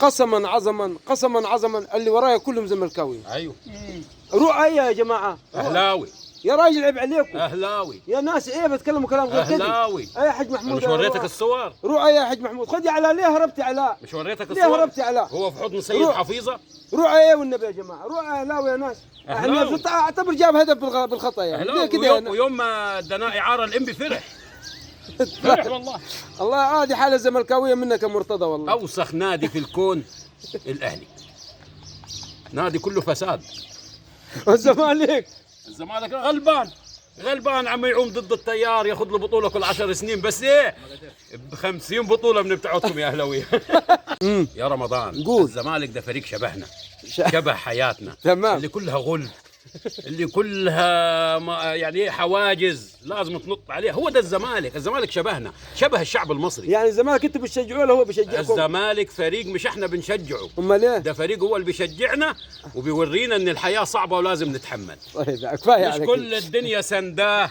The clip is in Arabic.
قسما عظما قسما عظما اللي ورايا كلهم زملكاوي. ايوه رؤى يا جماعه، اهلاوي يا راجل عيب عليكم اهلاوي يا ناس، ايه بتكلموا كلام غير كذا. اهلاوي. يا حج محمود مش وريتك الصور؟ رؤى يا حج محمود، خذي على ليه هربتي على مش وريتك ليه الصور؟ هربتي على هو في حضن سيد روح. حفيظه. رؤى ايه والنبي يا جماعه، رؤى اهلاوي يا ناس. أهلاوي. يعني اعتبر جاب هدف بالخطا يعني ليه كذا ويوم ما ادانا اعاره الانبي فرح فرح والله. الله هذه حاله زملكاويه منك يا مرتضى والله. اوسخ نادي في الكون الاهلي، نادي كله فساد. والزمالك الزمالك غلبان عم يعوم ضد التيار، ياخذ له بطوله كل 10 سنين، بس ايه ب50 بطوله من بتاعتكم يا اهلاويه. يا رمضان قول. الزمالك ده فريق شبهنا، شبه حياتنا. تمام. اللي كلها غل، اللي كلها يعني حواجز لازم تنط عليها. هو ده الزمالك، الزمالك شبهنا، شبه الشعب المصري. يعني الزمالك انتوا بتشجعوه ولا هو بيشجعكم؟ الزمالك فريق مش احنا بنشجعه، امال ايه؟ ده فريق هو اللي بيشجعنا وبيورينا ان الحياه صعبه ولازم نتحمل. طيب كفايه مش عليك. كل الدنيا سنداه.